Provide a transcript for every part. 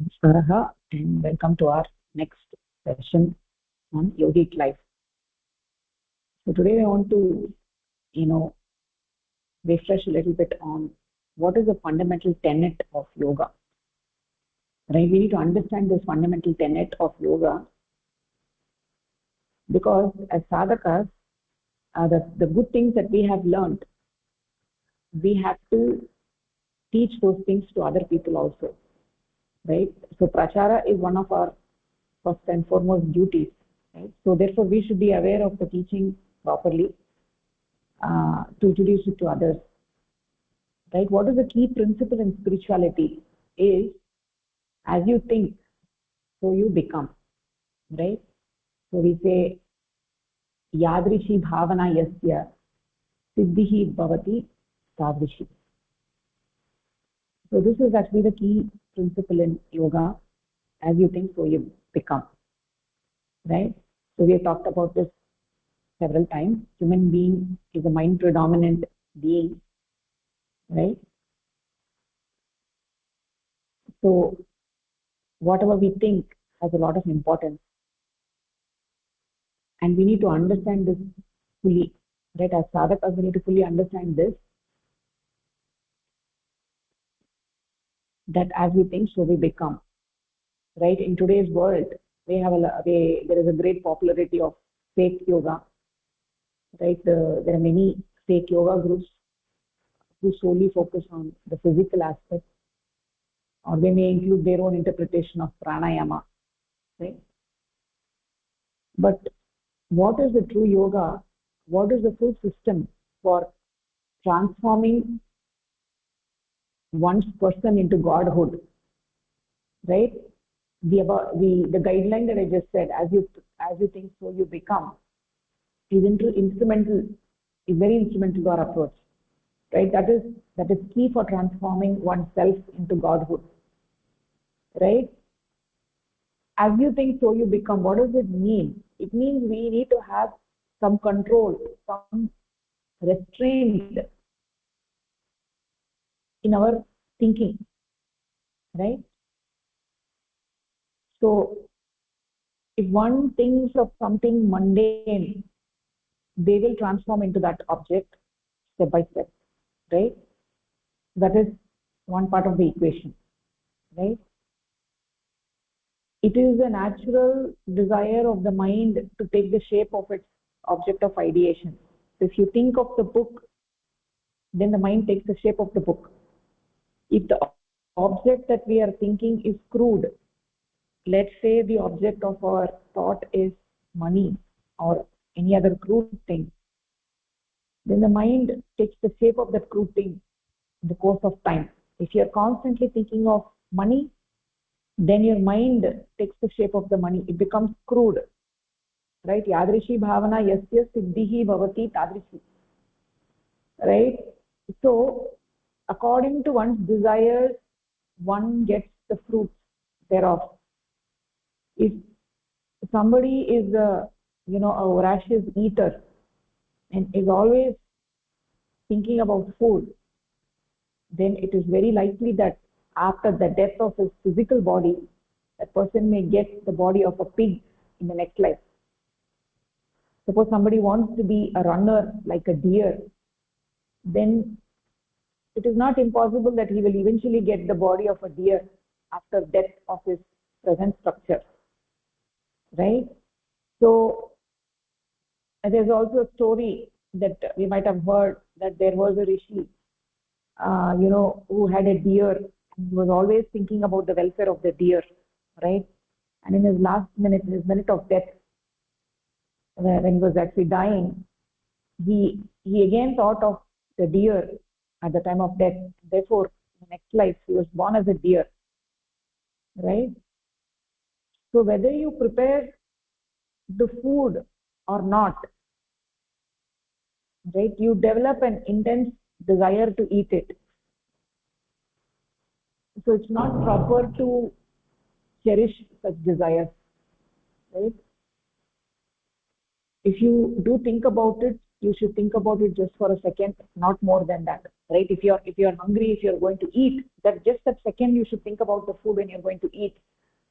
Namaskaraha and welcome to our next session on yogic life. So today I want to, you know, refresh a little bit on what is the fundamental tenet of yoga. Right? We need to understand this fundamental tenet of yoga because as sadhakas, the good things that we have learned, we have to teach those things to other people also. Right? So prachara is one of our first and foremost duties. Right? So therefore we should be aware of the teaching properly to introduce it to others. Right? What is the key principle in spirituality is as you think, so you become. Right? So we say yadrishi bhavana yasya siddhihi bhavati tadrishi. So this is actually the key principle in yoga. As you think, so you become. Right? So we have talked about this several times. Human being is a mind predominant being. Right? So whatever we think has a lot of importance, and we need to understand this fully. Right? As sadhakas, we need to fully understand this, that as we think, so we become. Right? In today's world, there is a great popularity of fake yoga. Right? There are many fake yoga groups who solely focus on the physical aspect, or they may include their own interpretation of pranayama. Right? But what is the true yoga? What is the full system for transforming one's person into godhood? Right? The guideline that I just said, as you think, so you become, is instrumental, is very instrumental to our approach. Right? That is key for transforming oneself into godhood. Right? As you think, so you become. What does it mean? It means we need to have some control, some restraint in our thinking. Right? So if one thinks of something mundane, they will transform into that object step by step. Right? That is one part of the equation. Right? It is a natural desire of the mind to take the shape of its object of ideation. If you think of the book, then the mind takes the shape of the book. If the object that we are thinking is crude, let's say the object of our thought is money or any other crude thing, then the mind takes the shape of that crude thing in the course of time. If you are constantly thinking of money, then your mind takes the shape of the money. It becomes crude. Right? Yadrishi bhavana yasya siddhihi bhavati tadrishi. Right? So according to one's desires, one gets the fruits thereof. If somebody is a voracious eater and is always thinking about food, then it is very likely that after the death of his physical body, that person may get the body of a pig in the next life. Suppose somebody wants to be a runner like a deer, then it is not impossible that he will eventually get the body of a deer after death of his present structure. Right? So there's also a story that we might have heard, that there was a rishi, who had a deer, and he was always thinking about the welfare of the deer. Right? And in his last minute, in his minute of death, when he was actually dying, he again thought of the deer at the time of death. Therefore, in the next life, he was born as a deer. Right? So whether you prepare the food or not, right, you develop an intense desire to eat it. So it's not proper to cherish such desires. Right? If you do think about it, you should think about it just for a second, not more than that, right? If you're hungry, if you're going to eat, that just that second you should think about the food when you're going to eat,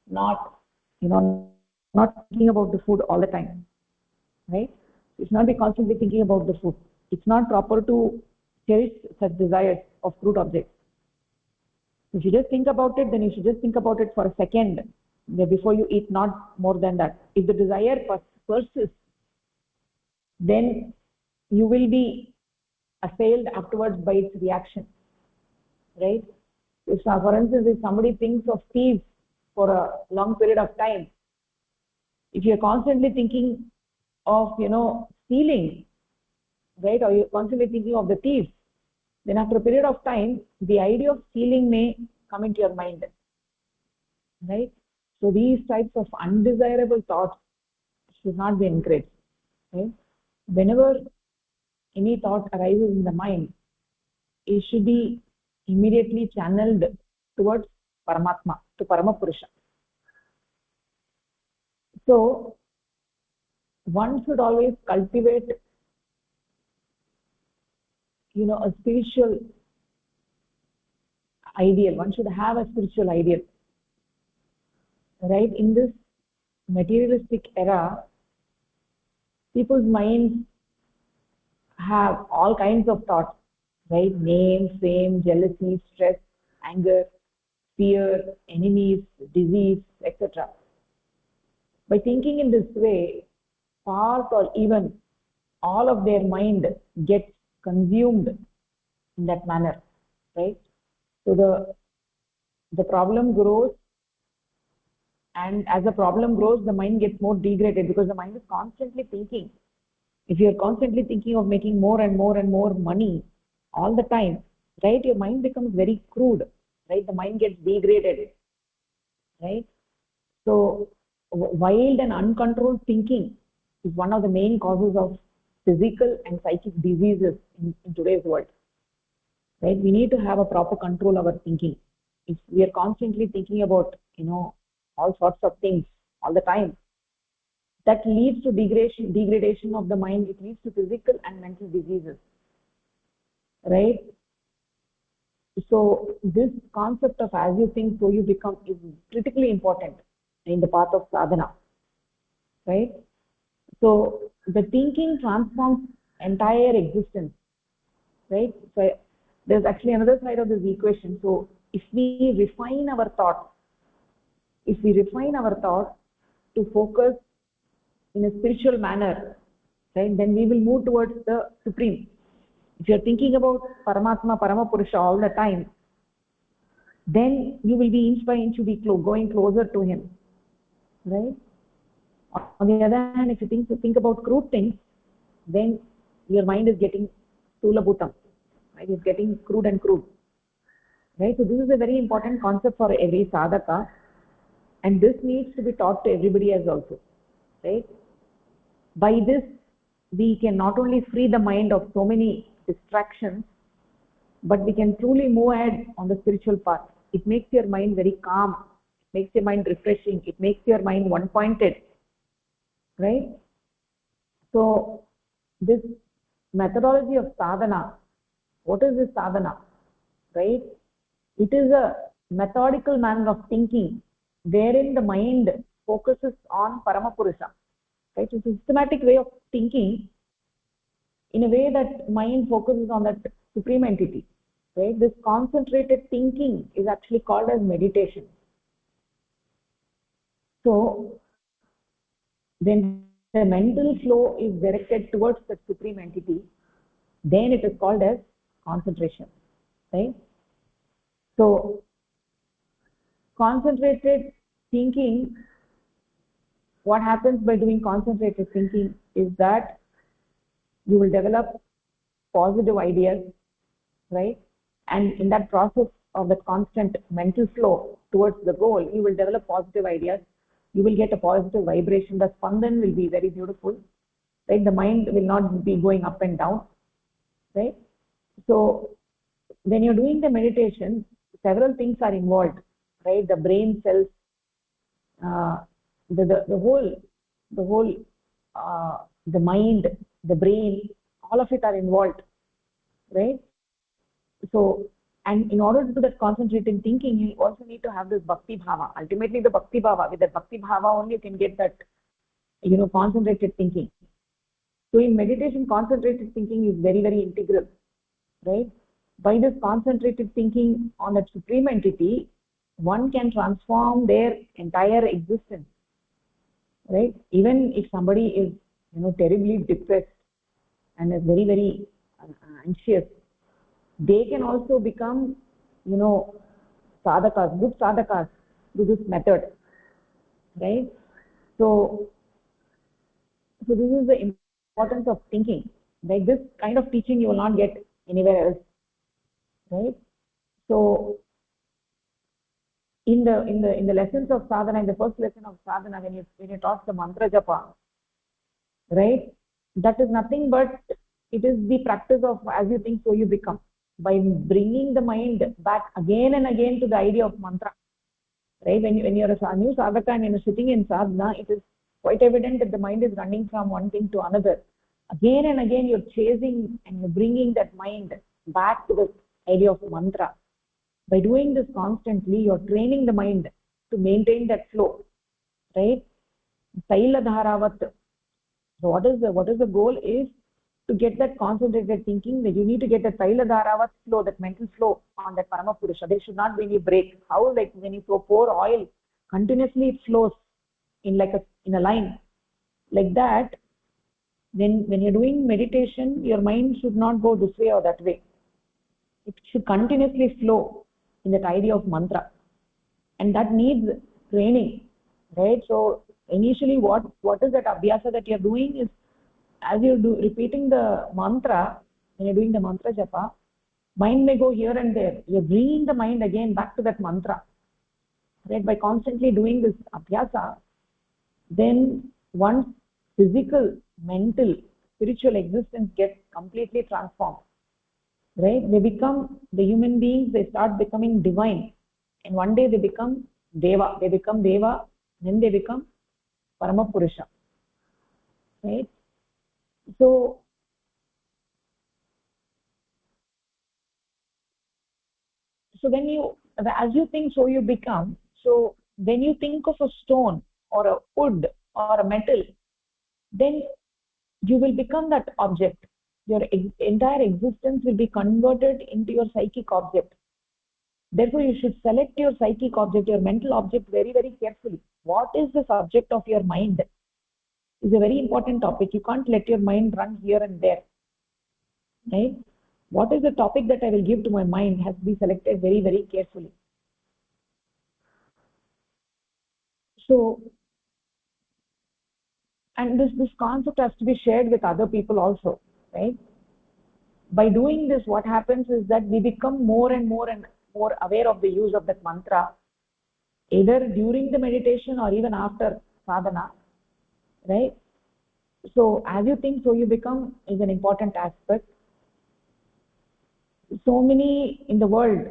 not not thinking about the food all the time, right? You should not be constantly thinking about the food. It's not proper to cherish such desires of fruit objects. If you just think about it, then you should just think about it for a second before you eat, not more than that. If the desire persists, then you will be assailed afterwards by its reaction, right? If, for instance, if somebody thinks of thieves for a long period of time, if you're constantly thinking of stealing, right, or you're constantly thinking of the thieves, then after a period of time the idea of stealing may come into your mind, right? So these types of undesirable thoughts should not be encouraged, right? Whenever any thought arises in the mind, it should be immediately channeled towards Paramatma, to Paramapurusha. So one should always cultivate a spiritual ideal. One should have a spiritual ideal, right? In this materialistic era, people's minds have all kinds of thoughts, right? Name, fame, jealousy, stress, anger, fear, enemies, disease, etc. By thinking in this way, part or even all of their mind gets consumed in that manner, right? So the problem grows, and as the problem grows, the mind gets more degraded because the mind is constantly thinking. If you're constantly thinking of making more and more and more money all the time, right, your mind becomes very crude, right? The mind gets degraded, right? So wild and uncontrolled thinking is one of the main causes of physical and psychic diseases in today's world, right? We need to have a proper control of our thinking. If we are constantly thinking about all sorts of things all the time, that leads to degradation of the mind. It leads to physical and mental diseases, right? So this concept of as you think so you become is critically important in the path of sadhana, right? So the thinking transforms entire existence, right? So there's actually another side of this equation. So if we refine our thoughts, to focus in a spiritual manner, right, then we will move towards the supreme. If you're thinking about Paramatma, Paramapurusha all the time, then you will be inch by inch be going closer to him, right? On the other hand, if you think about crude things, then your mind is getting stulabhutam, right? It's getting crude and crude, right? So this is a very important concept for every sadhaka, and this needs to be taught to everybody else also, right? By this, we can not only free the mind of so many distractions, but we can truly move ahead on the spiritual path. It makes your mind very calm, it makes your mind refreshing, it makes your mind one-pointed, right? So this methodology of sadhana, what is this sadhana, right? It is a methodical manner of thinking wherein the mind focuses on Paramapurusha, right? It's a systematic way of thinking in a way that mind focuses on that supreme entity, right? This concentrated thinking is actually called as meditation. So when the mental flow is directed towards the supreme entity, then it is called as concentration, right? So concentrated thinking, what happens by doing concentrated thinking is that you will develop positive ideas, right? And in that process of that constant mental flow towards the goal, you will develop positive ideas, you will get a positive vibration, the spandan will be very beautiful, right? The mind will not be going up and down, right? So when you're doing the meditation, several things are involved, right? The brain cells, uh, the whole the mind, the brain, all of it are involved, right? So, and in order to do that concentrating thinking, you also need to have this bhakti bhava. Ultimately, the bhakti bhava, with that bhakti bhava only you can get that, concentrated thinking. So in meditation, concentrated thinking is very, very integral, right? By this concentrated thinking on that supreme entity, one can transform their entire existence, right? Even if somebody is, terribly depressed and is very, very anxious, they can also become, sadhakas, good sadhakas through this method, right? So, so this is the importance of thinking. Like this kind of teaching you will not get anywhere else, right? So in the lessons of sadhana, in the first lesson of sadhana, when you taught the mantra japa, right? That is nothing but it is the practice of as you think so you become, by bringing the mind back again and again to the idea of mantra, right? When you're a new sadhaka and you're sitting in sadhana, it is quite evident that the mind is running from one thing to another. Again and again you're chasing and you're bringing that mind back to the idea of mantra. By doing this constantly, you're training the mind to maintain that flow, right? Saila dharavat. So what is the goal is to get that concentrated thinking, that you need to get the Saila dharavat flow, that mental flow on that Parama Purusha. There should not be any break. How, like when you pour oil, continuously it flows in a line. Like that, when you're doing meditation, your mind should not go this way or that way. It should continuously flow in that idea of mantra, and that needs training, right? So initially, what is that abhyasa that you're doing is, as you do repeating the mantra, when you're doing the mantra japa, mind may go here and there. You're bringing the mind again back to that mantra, right? By constantly doing this abhyasa, then one's physical, mental, spiritual existence gets completely transformed, right? The human beings, they start becoming divine, and one day they become deva, then they become Parama Purusha, right? So when you, as you think so you become. So when you think of a stone or a wood or a metal, then you will become that object. Your entire existence will be converted into your psychic object. Therefore, you should select your psychic object, your mental object, very, very carefully. What is the subject of your mind is a very important topic. You can't let your mind run here and there, right? What is the topic that I will give to my mind has to be selected very, very carefully. So, and this concept has to be shared with other people also, right? By doing this, what happens is that we become more and more aware of the use of that mantra, either during the meditation or even after sadhana, right? So as you think so you become is an important aspect. So many in the world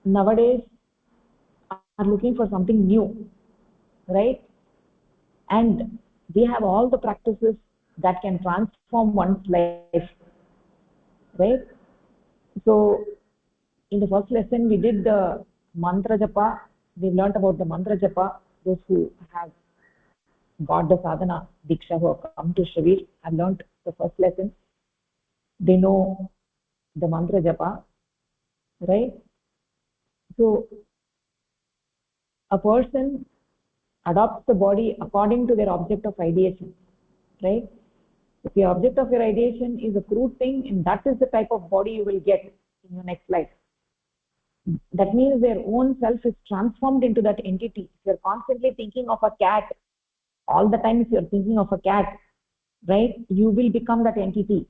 nowadays are looking for something new, right? And we have all the practices that can transform one's life, right? So in the first lesson we did the mantra japa. We learned about the mantra japa. Those who have got the sadhana diksha, who have come to Shavir, have learned the first lesson. They know the mantra japa, right? So a person adopts the body according to their object of ideation, right? If the object of your ideation is a crude thing, and that is the type of body you will get in your next life. That means their own self is transformed into that entity. If you're constantly thinking of a cat, all the time if you're thinking of a cat, right, you will become that entity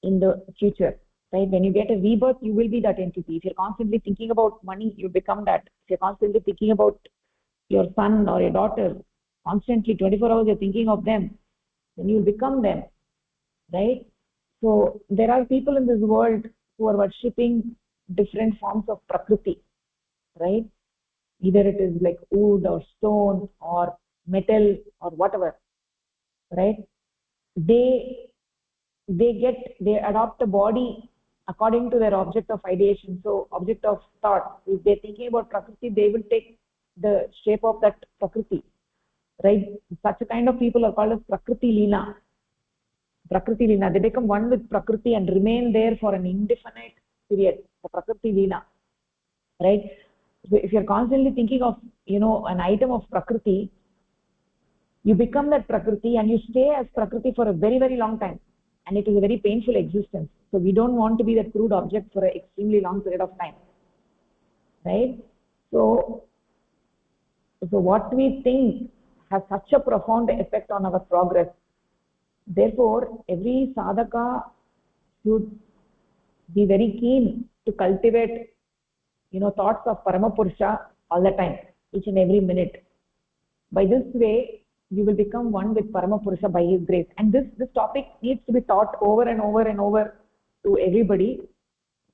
in the future, right? When you get a rebirth, you will be that entity. If you're constantly thinking about money, you become that. If you're constantly thinking about your son or your daughter, constantly 24 hours you're thinking of them, then you'll become them, right? So there are people in this world who are worshipping different forms of prakriti, right? Either it is like wood or stone or metal or whatever, right? They they adopt a body according to their object of ideation. So object of thought, if they're thinking about prakriti, they will take the shape of that prakriti, right? Such a kind of people are called as prakriti leela. Prakriti leela, they become one with prakriti and remain there for an indefinite period, the prakriti leela, right? So if you're constantly thinking of, an item of prakriti, you become that prakriti and you stay as prakriti for a very, very long time, and it is a very painful existence. So we don't want to be that crude object for an extremely long period of time, right? So what we think has such a profound effect on our progress. Therefore every sadhaka should be very keen to cultivate, thoughts of Paramapurusha all the time, each and every minute. By this way you will become one with Paramapurusha by his grace. And this topic needs to be taught over and over and over to everybody.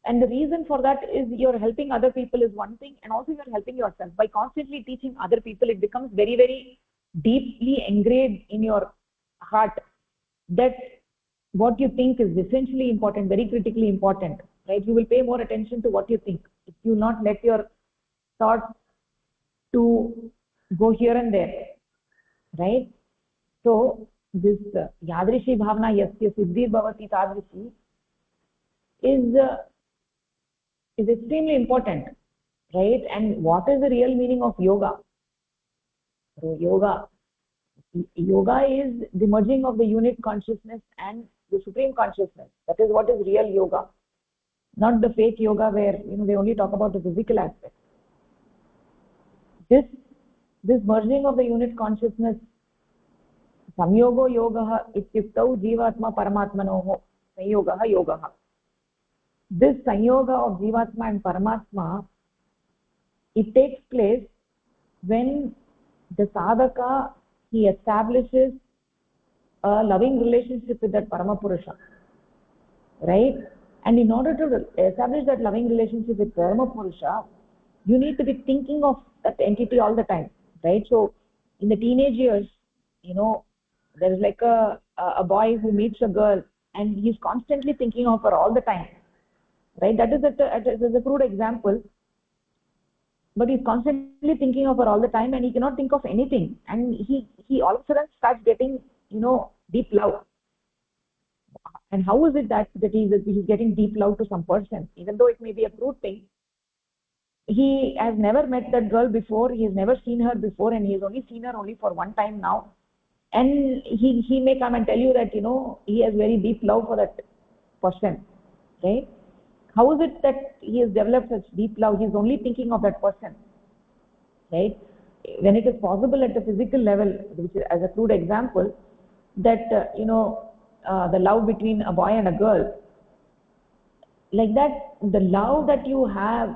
And the reason for that is you're helping other people is one thing, and also you're helping yourself. By constantly teaching other people, it becomes very, very deeply engraved in your heart that what you think is essentially important, very critically important, right? You will pay more attention to what you think. If you not let your thoughts to go here and there, right? So this yadrishi bhavna yasya siddhir bhavati tadrishi is extremely important, right? And what is the real meaning of yoga? So yoga is the merging of the unit consciousness and the supreme consciousness. That is what is real yoga, not the fake yoga where they only talk about the physical aspect. This merging of the unit consciousness, samyogo yogah ityuktau jivatma paramatmanoh sanyogah yogah. This sanyoga of jivatma and paramatma, it takes place when the sadhaka, he establishes a loving relationship with that Paramapurusha, right? And in order to establish that loving relationship with Paramapurusha, you need to be thinking of that entity all the time, right? So in the teenage years, there is like a boy who meets a girl and he's constantly thinking of her all the time, right? That is a crude example, but he's constantly thinking of her all the time and he cannot think of anything, and he all of a sudden starts getting deep love. And how is it that he's getting deep love to some person, even though it may be a crude thing? He has never met that girl before, he has never seen her before, and he has only seen her only for one time now, and he may come and tell you that he has very deep love for that person, right? How is it that he has developed such deep love? He is only thinking of that person, right? When it is possible at the physical level, which is as a crude example, that the love between a boy and a girl, like that, the love that you have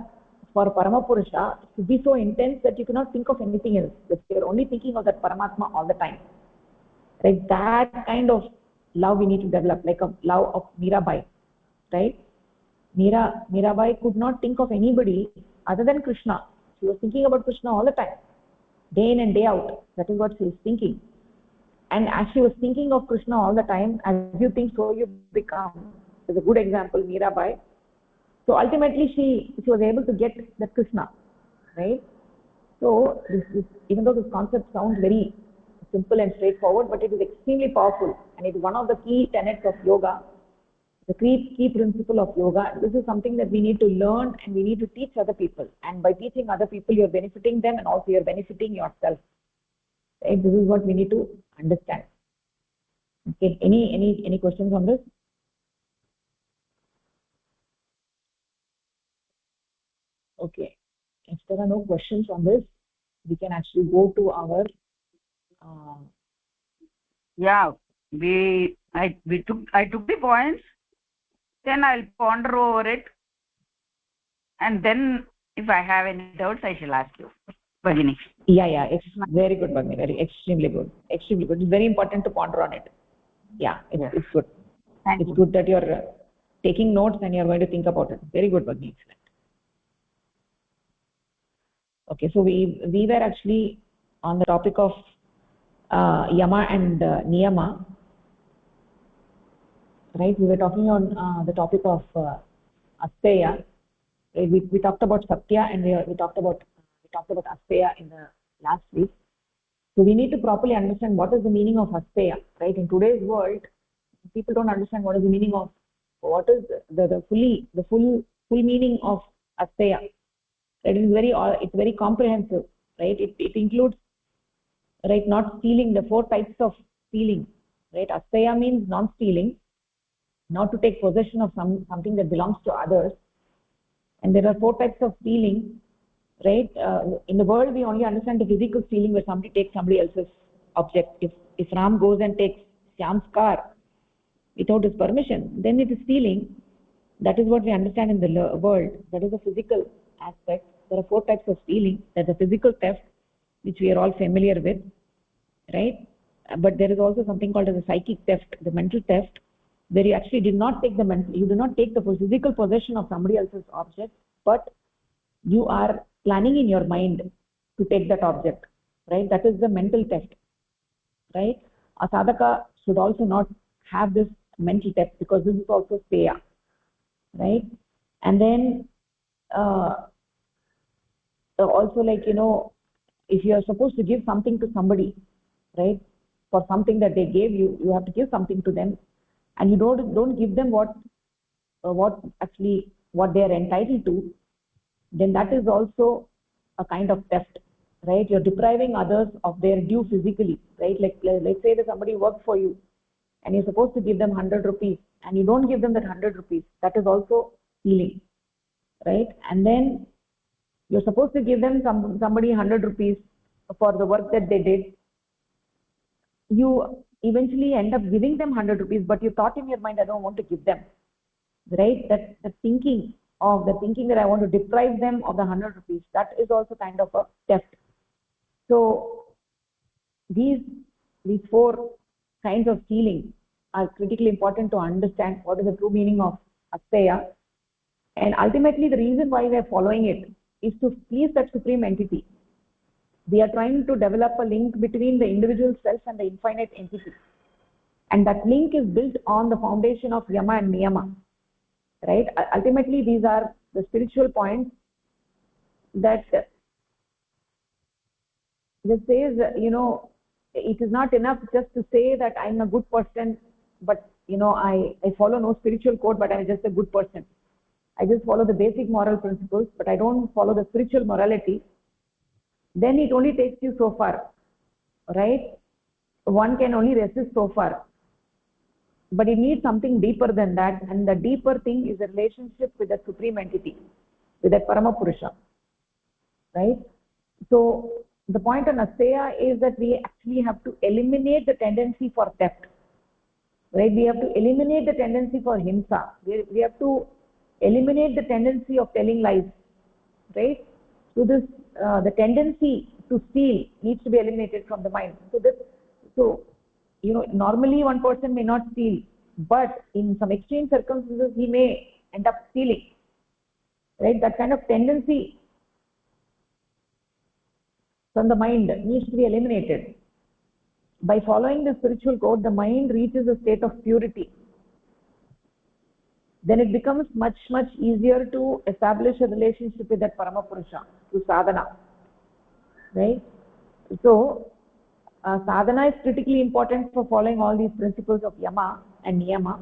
for Paramapurusha should be so intense that you cannot think of anything else, that you're only thinking of that Paramatma all the time, right? That kind of love we need to develop, like a love of Mirabai, right? Mirabai could not think of anybody other than Krishna. She was thinking about Krishna all the time, day in and day out. That is what she was thinking. And as she was thinking of Krishna all the time, as you think, so you become, is a good example, Mirabai. So ultimately she was able to get that Krishna, right? So even though this concept sounds very simple and straightforward, but it is extremely powerful, and it is one of the key tenets of yoga, the key principle of yoga. This is something that we need to learn and we need to teach other people, and by teaching other people you're benefiting them and also you're benefiting yourself, right? This is what we need to understand. Okay, any questions on this? Okay, if there are no questions on this, we can actually go to our uh, Yeah, I took the points, then I'll ponder over it, and then if I have any doubts I shall ask you, Bhagini. yeah, it's very good, Bhagini, very extremely good. It's very important to ponder on it. Yeah, it's good. It's good that you're taking notes and you're going to think about it. Very good, Bhagini. Excellent. Okay, so we were actually on the topic of Yama and Niyama. right? We were talking on the topic of asteya. Right? We talked about satya, and we talked about asteya in the last week. So we need to properly understand what is the meaning of asteya, right? In today's world, people don't understand what is the meaning of, what is the full meaning of asteya. It is it's very comprehensive, right? It includes, right, not stealing, the four types of stealing, right? Asteya means non stealing, not to take possession of something that belongs to others. And there are four types of stealing, right? In the world we only understand the physical stealing, where somebody takes somebody else's object. If Ram goes and takes Shyam's car without his permission, then it is stealing. That is what we understand in the world. That is the physical aspect. There are four types of stealing. There's the physical theft, which we are all familiar with, right? But there is also something called as a psychic theft, the mental theft, where you actually did not take you do not take the physical possession of somebody else's object, but you are planning in your mind to take that object, right? That is the mental theft, right? A sadhaka should also not have this mental theft, because this is also steya, right? And then uh, also, like, if you are supposed to give something to somebody, right, for something that they gave you, you have to give something to them, and you don't give them what actually what they are entitled to, then that is also a kind of theft, right? You're depriving others of their due physically, right? Like, let's say that somebody works for you and you're supposed to give them 100 rupees, and you don't give them that 100 rupees. That is also stealing, right? And then you're supposed to give them somebody 100 rupees for the work that they did. You eventually end up giving them 100 rupees, but you thought in your mind, I don't want to give them, right? That the thinking that I want to deprive them of the 100 rupees, that is also kind of a theft. So these four kinds of stealing are critically important to understand what is the true meaning of asteya. And ultimately, the reason why we are following it is to please that supreme entity. We are trying to develop a link between the individual self and the infinite entity, and that link is built on the foundation of Yama and Niyama, right? Ultimately, these are the spiritual points that says, it is not enough just to say that I'm a good person, but I follow no spiritual code, but I'm just a good person. I just follow the basic moral principles, but I don't follow the spiritual morality. Then it only takes you so far, right? One can only resist so far, but it needs something deeper than that, and the deeper thing is a relationship with the supreme entity, with that Parama Purusha, right? So the point on asteya is that we actually have to eliminate the tendency for theft, right? We have to eliminate the tendency for himsa. We have to eliminate the tendency of telling lies, right? So this the tendency to steal needs to be eliminated from the mind. So normally one person may not steal, but in some extreme circumstances he may end up stealing, right? That kind of tendency from the mind needs to be eliminated. By following the spiritual code, the mind reaches a state of purity. Then it becomes much easier to establish a relationship with that Parama Purusha through sadhana, right? So sadhana is critically important for following all these principles of Yama and Niyama.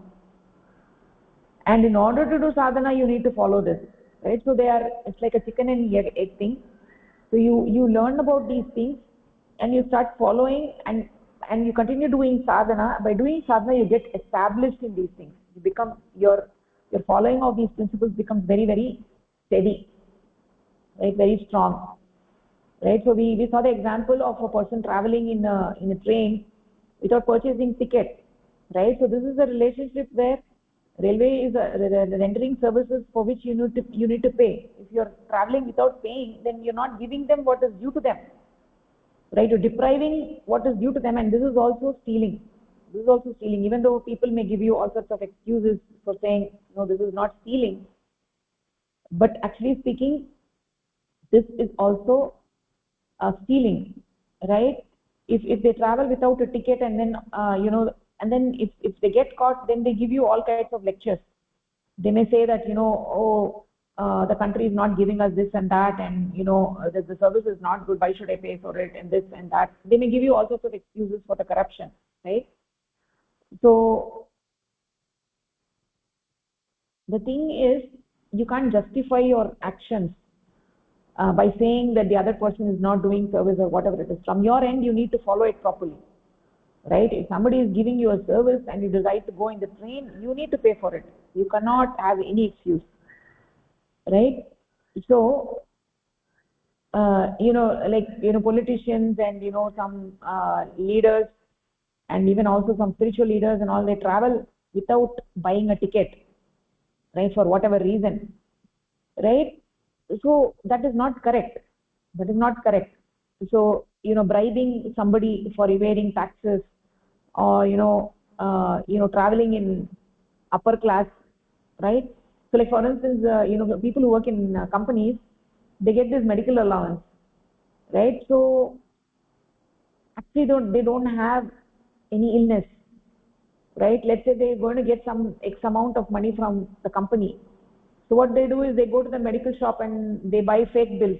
And in order to do sadhana, you need to follow this, right? So it's like a chicken and egg thing. So you learn about these things, and you start following, and you continue doing sadhana. By doing sadhana, you get established in these things. You become your following of these principles becomes very steady, right? Very strong, right? So we saw the example of a person traveling in a train without purchasing ticket, right? So this is a relationship where railway is rendering services for which you need to pay. If you're traveling without paying, then you're not giving them what is due to them, right? You're depriving what is due to them, and this is also stealing. This is also stealing, even though people may give you all sorts of excuses for saying, no, this is not stealing. But actually speaking, this is also stealing, right? If they travel without a ticket, and then and then if they get caught, then they give you all kinds of lectures. They may say that, oh, the country is not giving us this and that, and the service is not good, why should I pay for it, and this and that. They may give you all sorts of excuses for the corruption, right? So the thing is, you can't justify your actions by saying that the other person is not doing service or whatever it is. From your end, you need to follow it properly, right? If somebody is giving you a service and you decide to go in the train, you need to pay for it. You cannot have any excuse, right? So politicians and some leaders, and even also some spiritual leaders and all, they travel without buying a ticket, right, for whatever reason, right? So that is not correct. That is not correct. So bribing somebody for evading taxes, or traveling in upper class, right? So like for instance, people who work in companies, they get this medical allowance, right? So actually they don't have any illness, right? Let's say they're going to get some X amount of money from the company. So what they do is they go to the medical shop and they buy fake bills,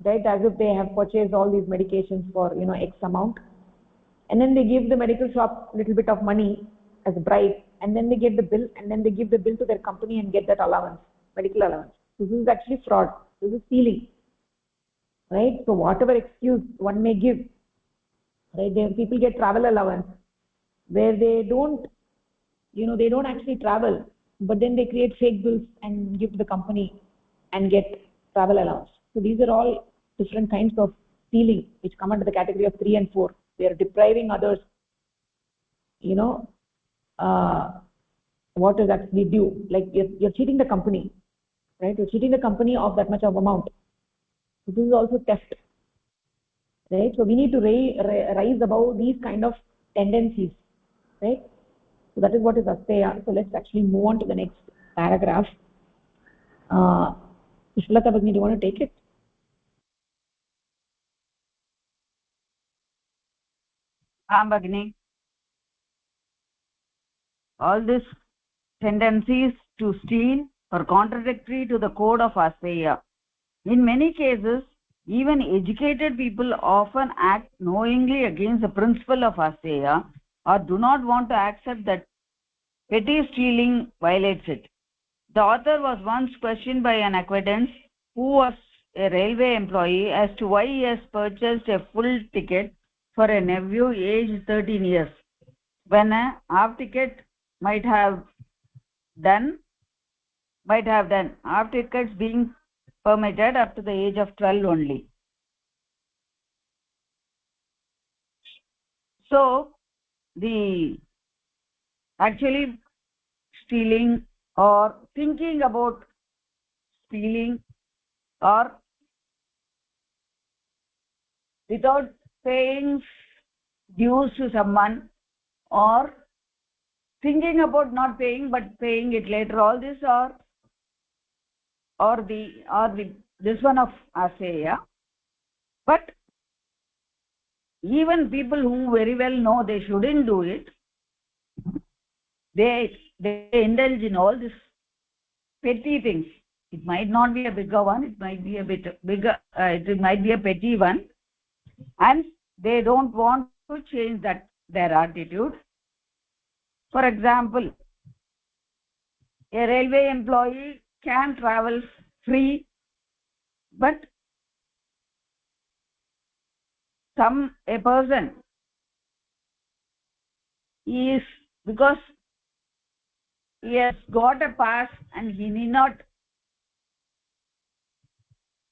right? As if they have purchased all these medications for X amount, and then they give the medical shop a little bit of money as a bribe, and then they get the bill, and then they give the bill to their company and get that allowance, medical allowance. So this is actually fraud. This is stealing, right? So whatever excuse one may give, right? People get travel allowance where they don't actually travel, but then they create fake bills and give to the company and get travel allowance. So these are all different kinds of stealing which come under the category of 3 and 4. They are depriving others, uh, what is actually due. Like you're cheating the company, right? You're cheating the company of that much of amount. So this is also theft, right? So we need to rise above these kind of tendencies, right? So that is what is asteya. So let's actually move on to the next paragraph. Ishlata Bhagini, do you want to take it? Bhagini. All these tendencies to steal are contradictory to the code of asteya. In many cases, even educated people often act knowingly against the principle of asteya, or do not want to accept that petty stealing violates it. The author was once questioned by an acquaintance who was a railway employee as to why he has purchased a full ticket for a nephew aged 13 years, when a half ticket might have done. Half tickets being permitted up to the age of 12 only. So the actually stealing or thinking about stealing, or without paying dues to someone, or thinking about not paying but paying it later, all this or the this one of aseya. But even people who very well know they shouldn't do it, they indulge in all this petty things. It might not be a bigger one, it might be a bit bigger, it might be a petty one, and they don't want to change that their attitude. For example, a railway employee can travel free, but a person is, because he has got a pass and he need not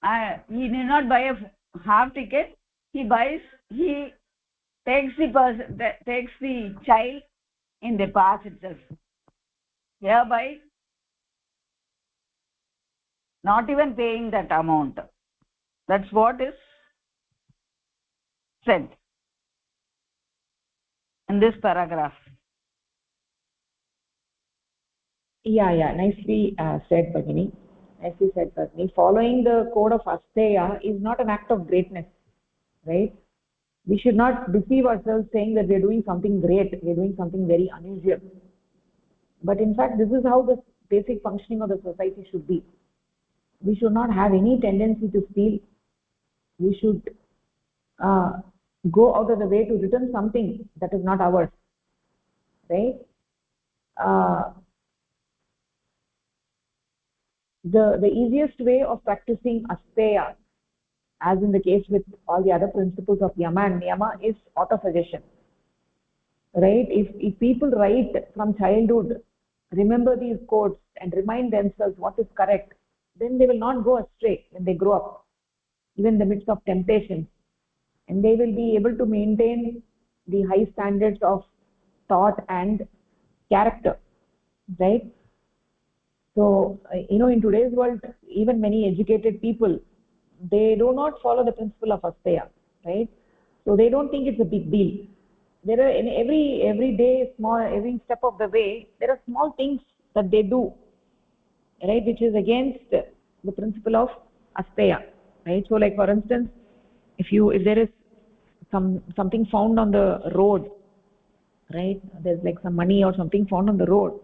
buy a half ticket. He takes the child in the pass itself, hereby not even paying that amount. That's what is said in this paragraph. Yeah, nicely said, Bhagini. Nicely said, Bhagini. Following the code of asteya is not an act of greatness, right? We should not deceive ourselves saying that we are doing something great, we are doing something very unusual. But in fact, this is how the basic functioning of the society should be. We should not have any tendency to steal. We should go out of the way to return something that is not ours, right? The easiest way of practicing asteya, as in the case with all the other principles of yama and niyama, is auto-suggestion, right? If people write from childhood, remember these codes and remind themselves what is correct, then they will not go astray when they grow up, even in the midst of temptations, and they will be able to maintain the high standards of thought and character, right? So in today's world, even many educated people, they do not follow the principle of asteya, right? So they don't think it's a big deal. There are, in every day, every step of the way, there are small things that they do, right, which is against the principle of asteya, right? So like, for instance, if there is something found on the road, right, there's like some money or something found on the road,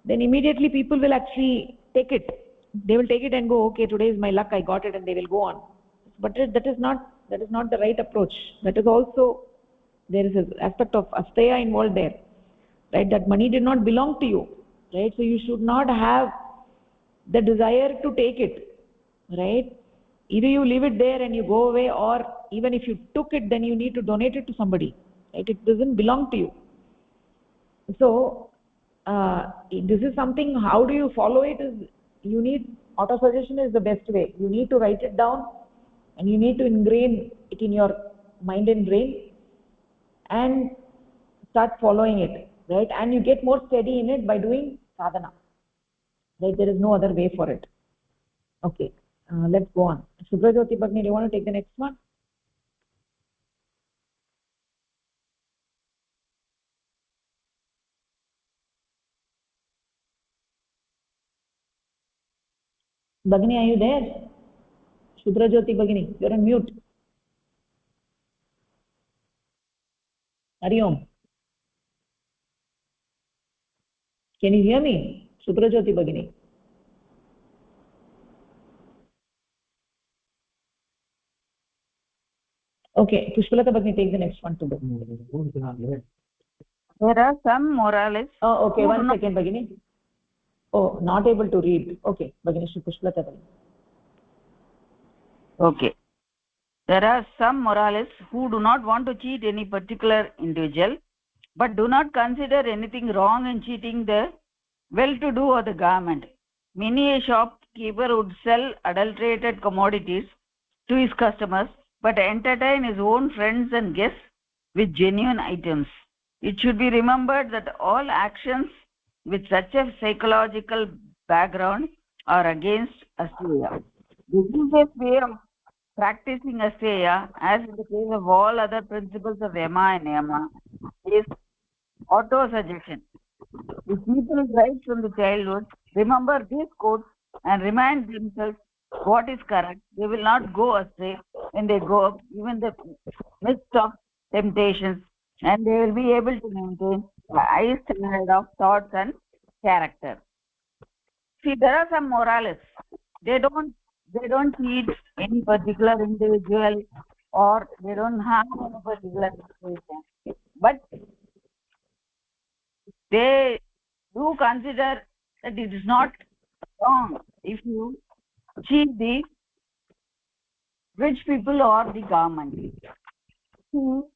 then immediately people will actually take it. They will take it and go, okay, today is my luck, I got it, and they will go on. But that is not the right approach. That is also, there is an aspect of asteya involved there, right? That money did not belong to you, right? So you should not have the desire to take it, right? Either you leave it there and you go away, or even if you took it, then you need to donate it to somebody, right? It doesn't belong to you. So this is something, how do you follow it? Is you need, auto-suggestion is the best way. You need to write it down and you need to ingrain it in your mind and brain and start following it, right? And you get more steady in it by doing sadhana, right? There is no other way for it. Okay, let's go on. Subrajyoti Bhagini, do you want to take the next one? Bhagini, are you there? Subrajyoti Bhagini, you're on mute. Hari Om. Can you hear me? Subrajyoti Bhagini. Okay, Pushpalata Bhagini, take the next one to go. There are some moralists. Oh, okay, 1 second, Bhagini. Oh, not able to read. Okay, Bhagini, Pushpalata Bhagini. Okay. There are some moralists who do not want to cheat any particular individual, but do not consider anything wrong in cheating the well-to-do or the government. Many a shopkeeper would sell adulterated commodities to his customers, but entertain his own friends and guests with genuine items. It should be remembered that all actions with such a psychological background are against asteya. This is a way of practicing asteya, as in the case of all other principles of yama and niyama, is auto-suggestion. If people right from the childhood remember these codes and remind themselves what is correct, they will not go astray when they grow up, even in the midst of temptations, and they will be able to maintain a high standard of thoughts and character. See, there are some moralists. They don't cheat any particular individual, or they don't harm any particular situation. But they do consider that it is not wrong if you cheat the rich people or the government. The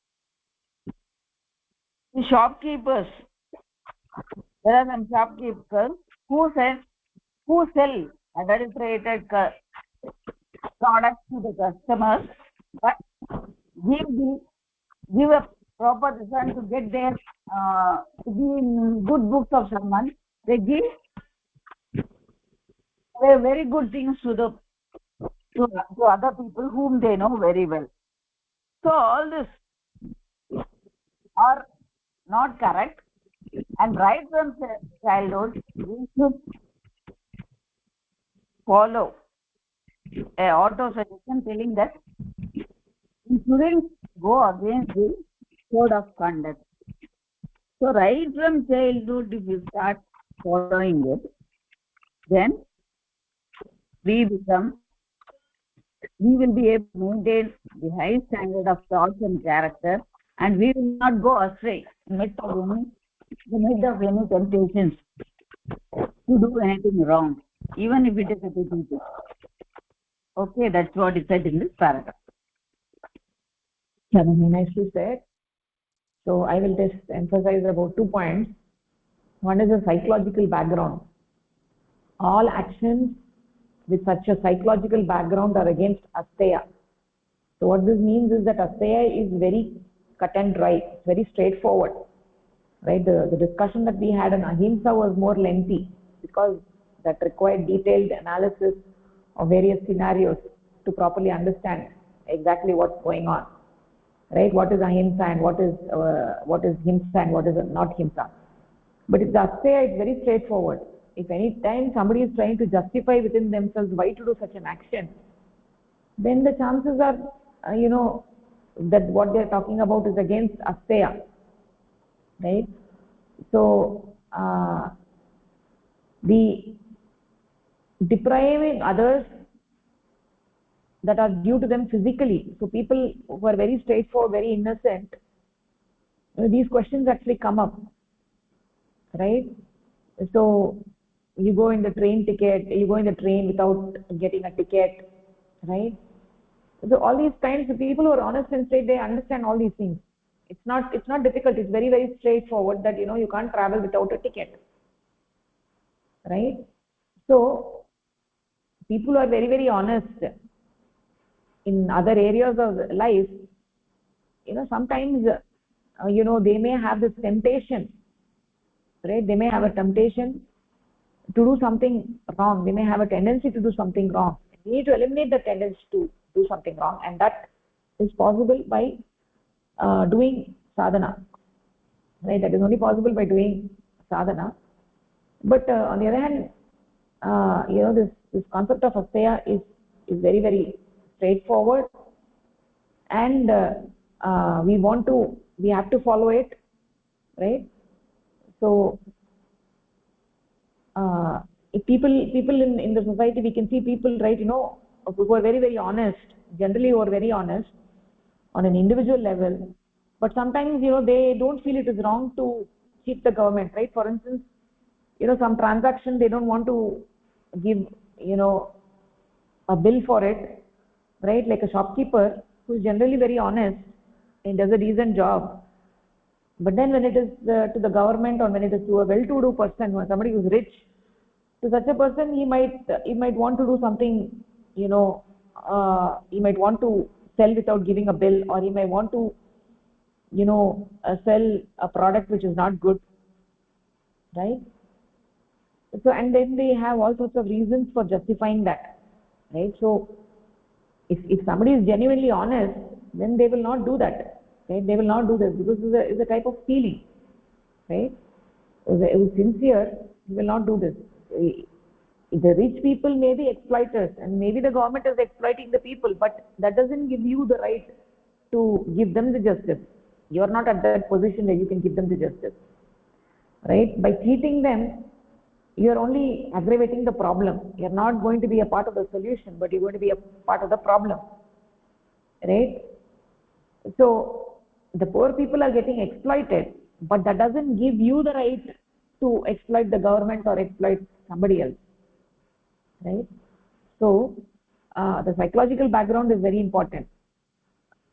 shopkeepers, there are some shopkeepers who sell adulterated products to the customers, but give a proper reason to get their to be in good books of someone. They give very good things to other people whom they know very well. So all this are not correct, and right from childhood we should follow a auto suggestion telling that you shouldn't go against the code of conduct. So right from childhood, if you start following it, then we become, we will be able to maintain the high standard of thoughts and character, and we will not go astray amid of any temptations to do anything wrong, even if it is a petty thing. Okay, that's what is said in this paragraph. Yeah, very nicely said. So I will just emphasize about 2 points. One is the psychological background. All actions with such a psychological background are against asteya. So what this means is that asteya is very cut and dry, it's very straightforward. Right? The discussion that we had on ahimsa was more lengthy because that required detailed analysis of various scenarios to properly understand exactly what's going on. Right? What is ahimsa and what is himsa and what is not himsa. But if the asteya is very straightforward. If any time somebody is trying to justify within themselves why to do such an action, then the chances are, that what they are talking about is against asteya, right? So the depriving others that are due to them physically. So people who are very straightforward, very innocent, these questions actually come up, right? So you go in the train without getting a ticket, right? So all these times, the people who are honest and straight, they understand all these things. It's not difficult. It's very, very straightforward that you can't travel without a ticket, right? So people who are very, very honest in other areas of life, sometimes they may have this temptation, right? They may have a temptation to do something wrong. They may have a tendency to do something wrong. We need to eliminate the tendency to do something wrong, and that is possible by doing sadhana, right? That is only possible by doing sadhana. But on the other hand, this concept of asteya is very, very straightforward, and we have to follow it, right? So if people in the society, we can see people, right, who are very, very honest, generally who are very honest on an individual level, but sometimes they don't feel it is wrong to cheat the government, right? For instance, some transaction they don't want to give a bill for it, right? Like a shopkeeper who is generally very honest and does a decent job, but then when it is to the government, or when it is to a well-to-do person, or somebody who is rich, to such a person, he might want to do something, he might want to sell without giving a bill, or he may want to sell a product which is not good, right? So, and then they have all sorts of reasons for justifying that, right? So if somebody is genuinely honest, then they will not do that, right? They will not do this, because it's a type of stealing, right? If it's sincere, he will not do this. The rich people may be exploiters, and maybe the government is exploiting the people, but that doesn't give you the right to give them the justice. You are not at that position where you can give them the justice, right? By cheating them, you are only aggravating the problem. You are not going to be a part of the solution, but you're going to be a part of the problem, right? So the poor people are getting exploited, but that doesn't give you the right to exploit the government or exploit somebody else, right? So the psychological background is very important.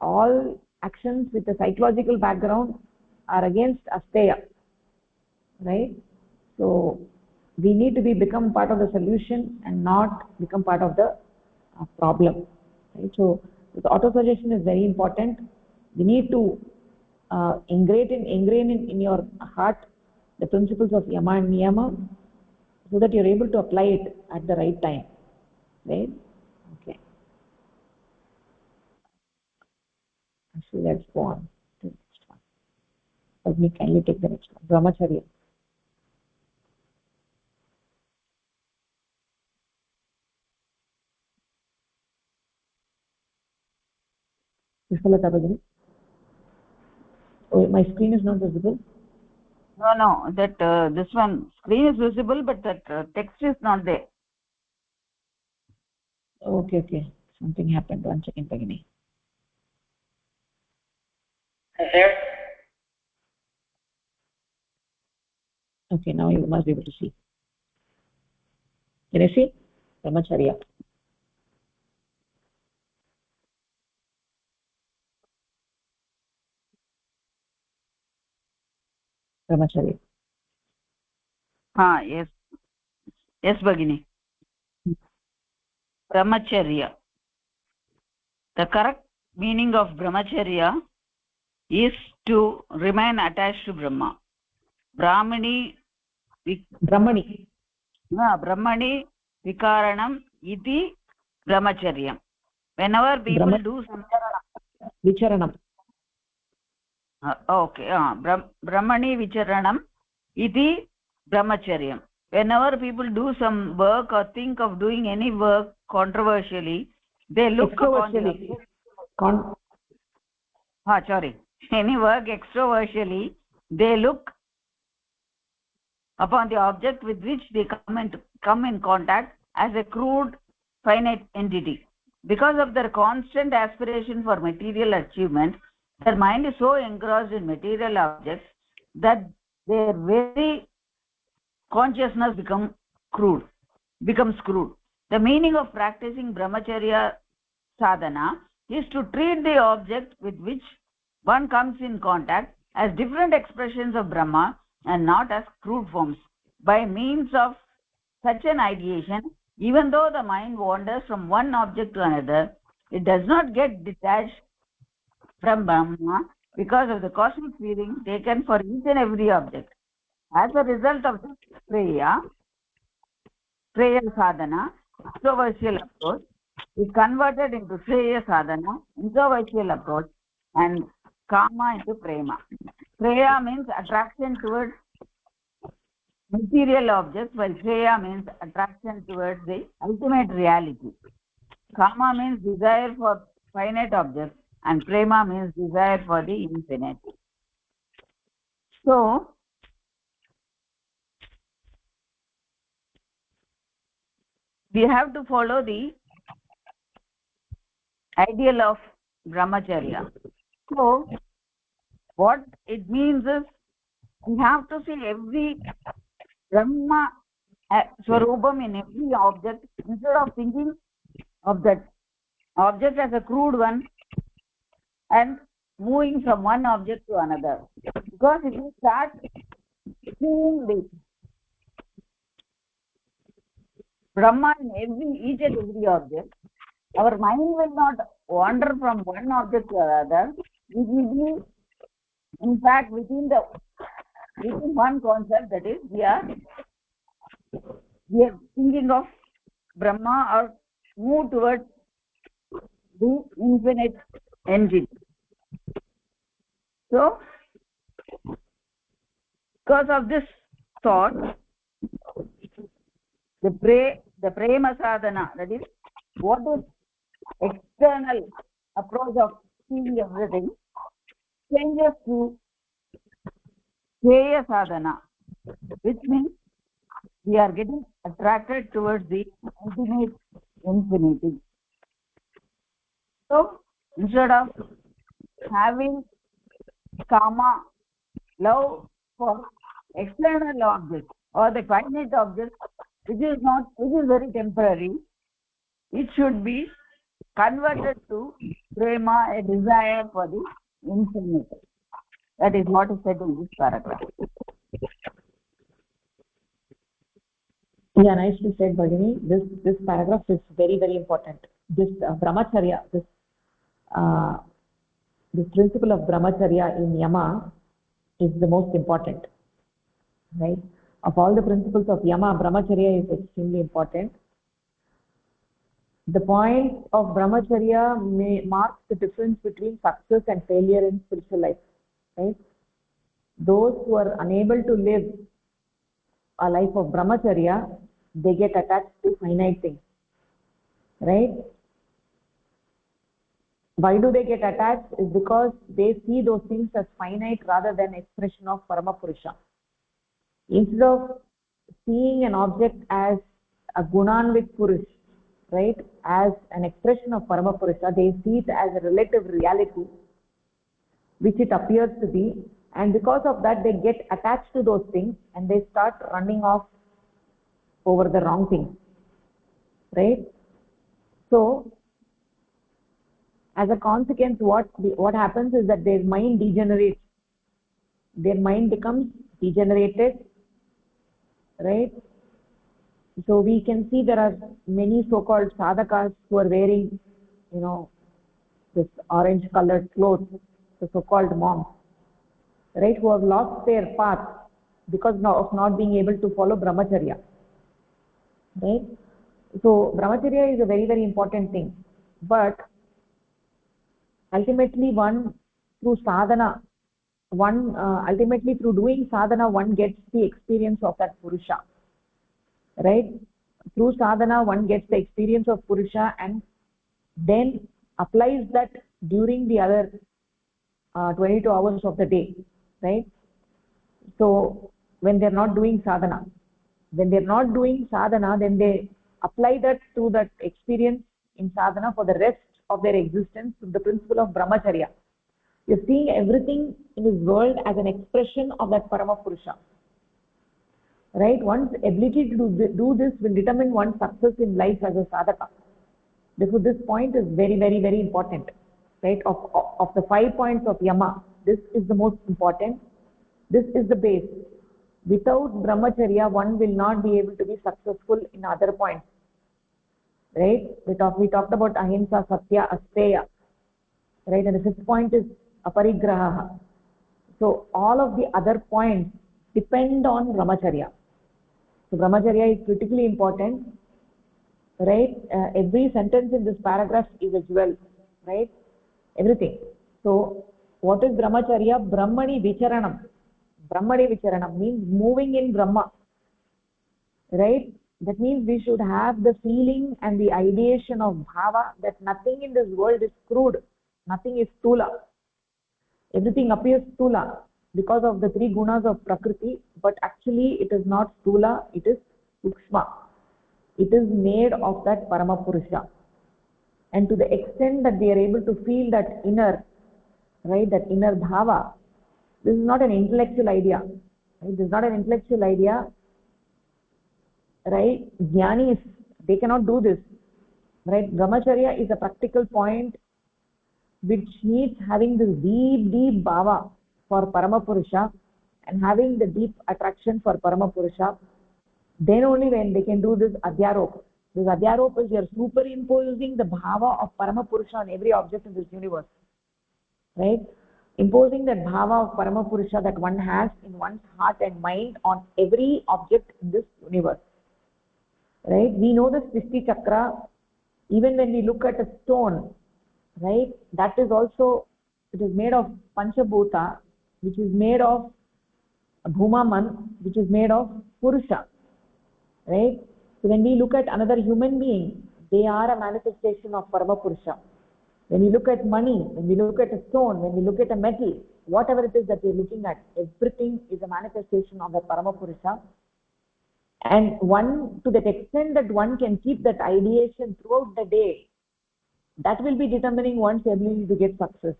All actions with a psychological background are against asteya, right? So we need to become part of the solution and not become part of the problem, right? So the auto suggestion is very important. We need to ingrain in your heart the principles of yama and niyama, so that you're able to apply it at the right time, right? Okay, actually let's go on to the next one. Let me kindly take the next one. Brahmacharya. Vishwalata Bhagini. My screen is not visible. No, that this one screen is visible, but that text is not there. Okay, something happened. One second, Bhagini. Okay, now you must be able to see. Can you see? Brahmacharya. Brahmacharya. Yes Bhagini. Brahmacharya. The correct meaning of brahmacharya is to remain attached to Brahma. Brahmani vikaranam iti brahmacharyam. Whenever people do vicharanam. Brahmani vicharanam iti brahmacharyam. Whenever people do some work or think of doing any work controversially, they look upon any work extroversially, they look upon the object with which they come in contact as a crude finite entity. Because of their constant aspiration for material achievement, their mind is so engrossed in material objects that their very consciousness becomes crude. The meaning of practicing brahmacharya sadhana is to treat the object with which one comes in contact as different expressions of Brahma and not as crude forms. By means of such an ideation, even though the mind wanders from one object to another, it does not get detached from Brahma because of the cosmic feeling taken for each and every object. As a result of this prayer sadhana, extroversial approach is converted into Shreya sadhana, introversial approach, and Kama into Prema. Shreya means attraction towards material objects, while Shreya means attraction towards the ultimate reality. Kama means desire for finite objects, and Prema means desire for the infinite. So, we have to follow the ideal of brahmacharya. So what it means is we have to see every Brahma swarupam in every object instead of thinking of that object as a crude one and moving from one object to another. Because if you start seeing the Brahma in each and every object, our mind will not wander from one object to another. It will be, in fact, within one concept, that is, we are thinking of Brahma or move towards the infinite entity. So, because of this thought, the prema sadhana, that is, what is external approach of seeing everything, changes to Shreya sadhana, which means we are getting attracted towards the ultimate infinity. So, instead of having Kama, love for external objects or the finite objects, which is very temporary, it should be converted to Prema, a desire for the infinite. That is what is said in this paragraph. Yeah, nicely said, Bhagini. This paragraph is very, very important. This brahmacharya, this principle of brahmacharya in Yama is the most important, right? Of all the principles of Yama, brahmacharya is extremely important. The point of brahmacharya marks the difference between success and failure in spiritual life, right? Those who are unable to live a life of brahmacharya, they get attached to finite things, right? Why do they get attached? Is because they see those things as finite rather than expression of Paramapurusha. Instead of seeing an object as a Gunanvit Purush, right, as an expression of Paramapurusha, they see it as a relative reality, which it appears to be, and because of that, they get attached to those things and they start running off over the wrong things, right? So, as a consequence, what happens is that their mind degenerates. Their mind becomes degenerated, right? So we can see there are many so-called sadhakas who are wearing, this orange-colored clothes, the so-called monks, right? Who have lost their path because of not being able to follow brahmacharya, right? So brahmacharya is a very, very important thing, but ultimately through sadhana, ultimately through doing sadhana, one gets the experience of that Purusha, right? Through sadhana, one gets the experience of Purusha and then applies that during the other 22 hours of the day, right? So when they're not doing sadhana, then they apply that to that experience in sadhana for the rest of their existence through the principle of brahmacharya. You're seeing everything in this world as an expression of that Paramapurusha, right? One's ability to do this will determine one's success in life as a sadhaka. Therefore, this point is very, very, very important, right? Of the 5 points of Yama, this is the most important. This is the base. Without brahmacharya, one will not be able to be successful in other points, right? We talked about ahimsa, satya, asteya, right? And the 5th point is aparigraha. So all of the other points depend on brahmacharya. So brahmacharya is critically important, right? Every sentence in this paragraph is a jewel, right? Everything. So what is brahmacharya? Brahmani vicharanam. Brahmani vicharanam means moving in Brahma, right? That means we should have the feeling and the ideation of bhava that nothing in this world is crude, nothing is stula. Everything appears stula because of the 3 gunas of prakriti, but actually it is not stula, it is sukshma. It is made of that Paramapurusha. And to the extent that we are able to feel that inner, right, that inner bhava, this is not an intellectual idea. Right? This is not an intellectual idea, right? Jnanis, they cannot do this, right? Brahmacharya is a practical point which needs having this deep, deep bhava for Paramapurusha and having the deep attraction for Paramapurusha. Then only when they can do this adhyaropa. This adhyaropa is you're superimposing the bhava of Paramapurusha on every object in this universe, right? Imposing that bhava of Paramapurusha that one has in one's heart and mind on every object in this universe, right? We know the Srishti Chakra, even when we look at a stone, right? That is also, it is made of Panchabhuta, which is made of Bhumaman, which is made of Purusha, right? So when we look at another human being, they are a manifestation of Paramapurusha. When we look at money, when we look at a stone, when we look at a metal, whatever it is that we are looking at, everything is a manifestation of the Paramapurusha. And one, to that extent that one can keep that ideation throughout the day, that will be determining one's ability to get success.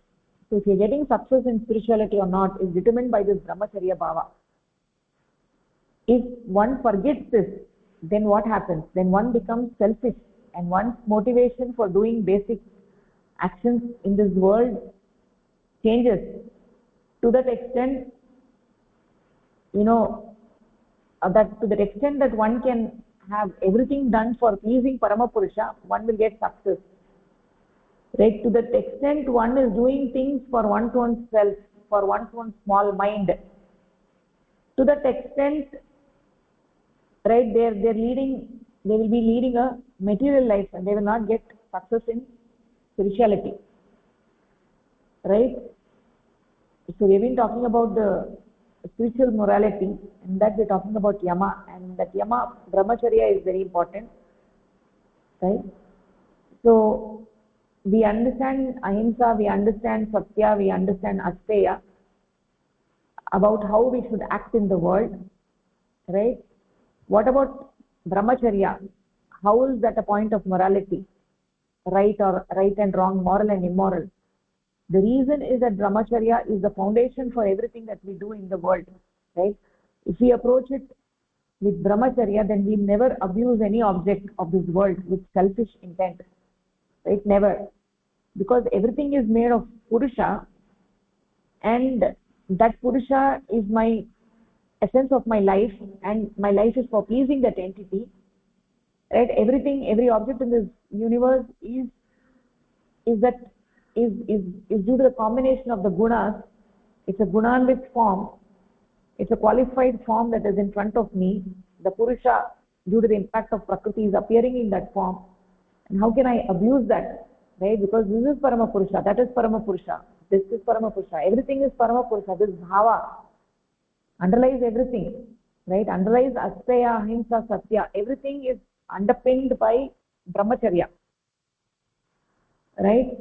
So if you're getting success in spirituality or not is determined by this brahmacharya bhava. If one forgets this, then what happens? Then one becomes selfish and one's motivation for doing basic actions in this world changes to that extent, that to that extent that one can have everything done for pleasing Paramapurusha, one will get success. Right? To that extent one is doing things for one's own self, for one's own small mind. To that extent, right, they will be leading a material life and they will not get success in spirituality, right? So we've been talking about the spiritual morality, and that we're talking about Yama, and that Yama, brahmacharya is very important, right? So we understand ahimsa, we understand satya, we understand asteya, about how we should act in the world, right? What about brahmacharya? How is that a point of morality? Right or right and wrong, moral and immoral. The reason is that brahmacharya is the foundation for everything that we do in the world, right? If we approach it with brahmacharya, then we never abuse any object of this world with selfish intent, right? Never. Because everything is made of purusha, and that purusha is my essence of my life, and my life is for pleasing that entity, right? Everything, every object in this universe is that is due to the combination of the gunas. It's a gunanvit form. It's a qualified form that is in front of me. The purusha, due to the impact of prakriti, is appearing in that form. And how can I abuse that? Right? Because this is Parama Purusha, that is Parama Purusha, this is Parama Purusha, everything is Parama Purusha. This bhava underlies everything, right? Underlies asteya, ahimsa, satya. Everything is underpinned by brahmacharya, right?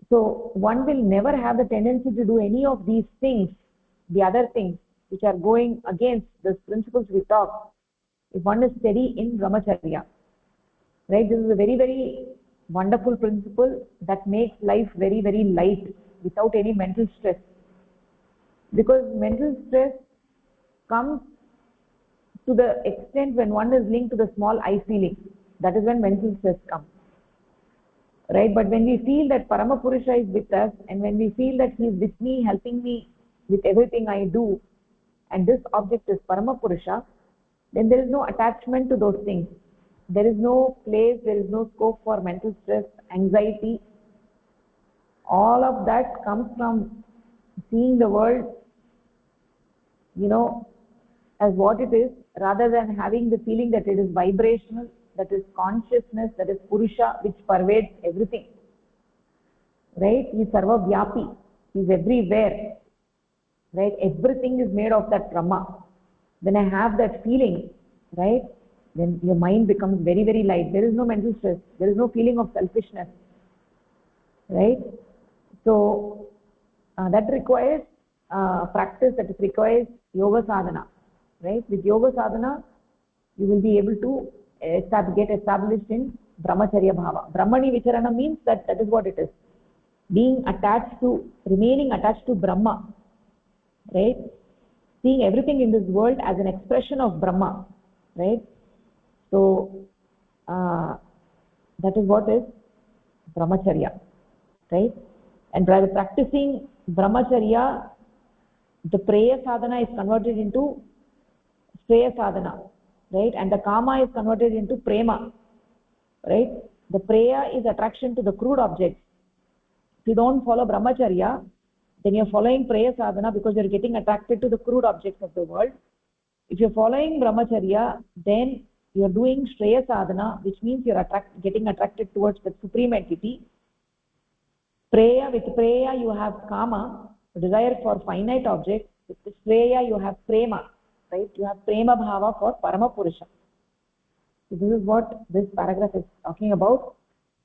So one will never have the tendency to do any of these things, the other things which are going against the principles we talk, if one is steady in brahmacharya, right? This is a very, very wonderful principle that makes life very, very light without any mental stress. Because mental stress comes to the extent when one is linked to the small I feeling. That is when mental stress comes. Right? But when we feel that Parama Purusha is with us, and when we feel that he is with me, helping me with everything I do, and this object is Parama Purusha, then there is no attachment to those things. There is no place, there is no scope for mental stress, anxiety. All of that comes from seeing the world, as what it is, rather than having the feeling that it is vibrational, that is consciousness, that is Purusha, which pervades everything. Right? He is Sarva Vyapi. He is everywhere. Right? Everything is made of that Brahma. When I have that feeling, right, then your mind becomes very, very light. There is no mental stress. There is no feeling of selfishness. Right? So that requires practice, that requires yoga sadhana. Right? With yoga sadhana, you will be able to get established in brahmacharya bhava. Brahmani vicharana means that is what it is. Remaining attached to Brahma. Right? Seeing everything in this world as an expression of Brahma. Right? So that is what is brahmacharya. Right? And by practicing brahmacharya, the prayer sadhana is converted into Shreya sadhana, right? And the kama is converted into prema, right? The prayer is attraction to the crude objects. If you don't follow brahmacharya, then you're following prayer sadhana because you're getting attracted to the crude objects of the world. If you're following brahmacharya, then you're doing Shreya sadhana, which means you're getting attracted towards the supreme entity. With prayer you have kama, desire for finite objects. With Shreya you have prema. Right? You have prema bhava for Parama Purusha. So this is what this paragraph is talking about.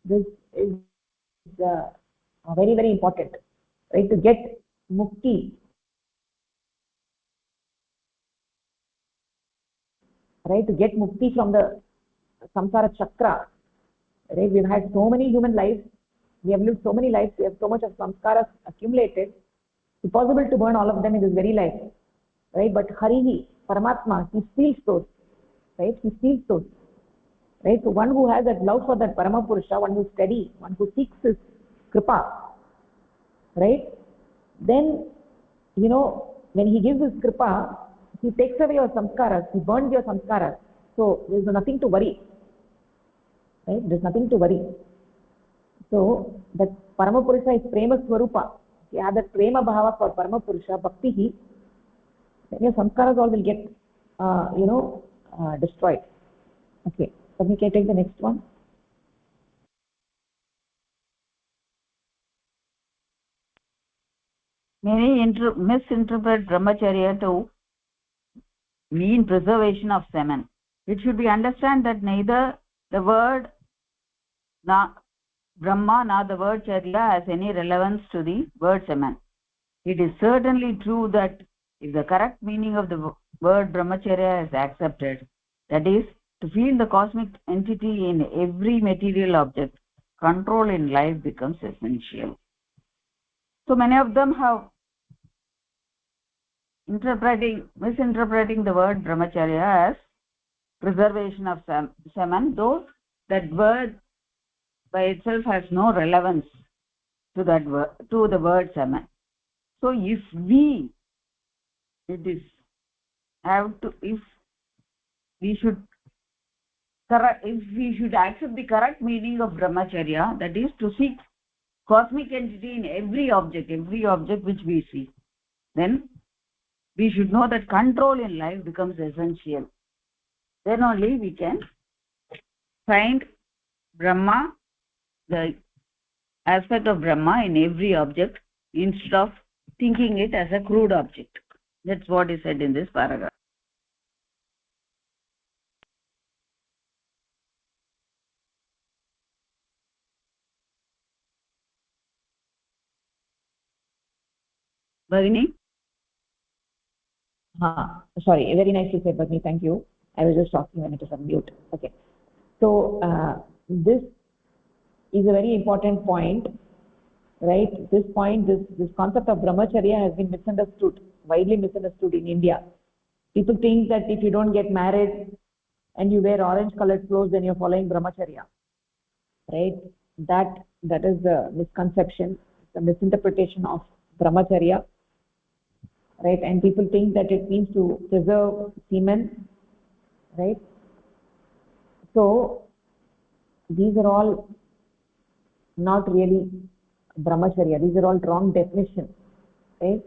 This is very, very important. Right? To get mukti. Right? To get mukti from the samsara chakra. Right? We've had so many human lives. We have lived so many lives. We have so much of samskaras accumulated. It's possible to burn all of them in this very life. Right? But Harihi, Paramatma, he steals those. Right? He steals those. Right? So one who has that love for that Parama Purusha, one who is steady, one who seeks his kripa, right? Then, when he gives his kripa, he takes away your samskaras, he burns your samskaras. So there is nothing to worry. Right? There is nothing to worry. So that Parama Purusha is Prema Swarupa. If you have that Prema Bhava for Parama Purusha, Bhakti, then your samskaras all will get, destroyed. Okay. So we can take the next one. Many misinterpret brahmacharya to mean preservation of semen. It should be understood that neither the word Brahma nor the word Charya has any relevance to the word semen. It is certainly true that if the correct meaning of the word Brahmacharya is accepted, that is, to feel the cosmic entity in every material object, control in life becomes essential. So many of them have misinterpreting the word Brahmacharya as preservation of semen, though that word by itself has no relevance to that word, to the word semen. So if we should accept the correct meaning of Brahmacharya, that is to seek cosmic entity in every object which we see, then we should know that control in life becomes essential. Then only we can find Brahma, the aspect of Brahma in every object, instead of thinking it as a crude object. That's what is said in this paragraph. Bhagini? Sorry, very nicely said, Bhagini. Thank you. I was just talking when it was on mute. Okay. So this is a very important point, right? This concept of Brahmacharya has been misunderstood, widely misunderstood in India. People think that if you don't get married and you wear orange colored clothes, then you're following Brahmacharya, right? That is the misconception, the misinterpretation of Brahmacharya, right? And people think that it means to preserve semen, right? So these are all not really Brahmacharya. These are all wrong definitions, right?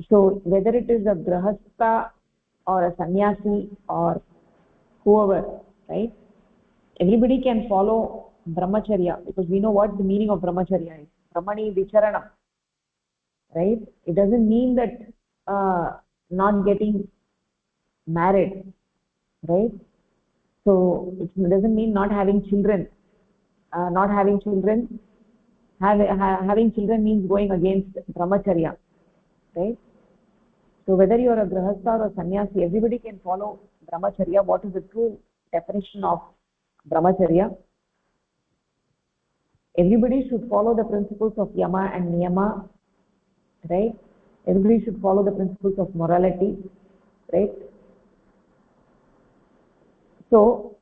So whether it is a grahastha or a sannyasi or whoever, right? Everybody can follow Brahmacharya because we know what the meaning of Brahmacharya is. Brahmani Vicharanam, right? It doesn't mean that not getting married, right? So it doesn't mean not having children. Having children means going against Brahmacharya, right? So whether you are a grahastha or a sannyasi, everybody can follow Brahmacharya. What is the true definition of Brahmacharya? Everybody should follow the principles of Yama and Niyama, right? Everybody should follow the principles of morality, right? So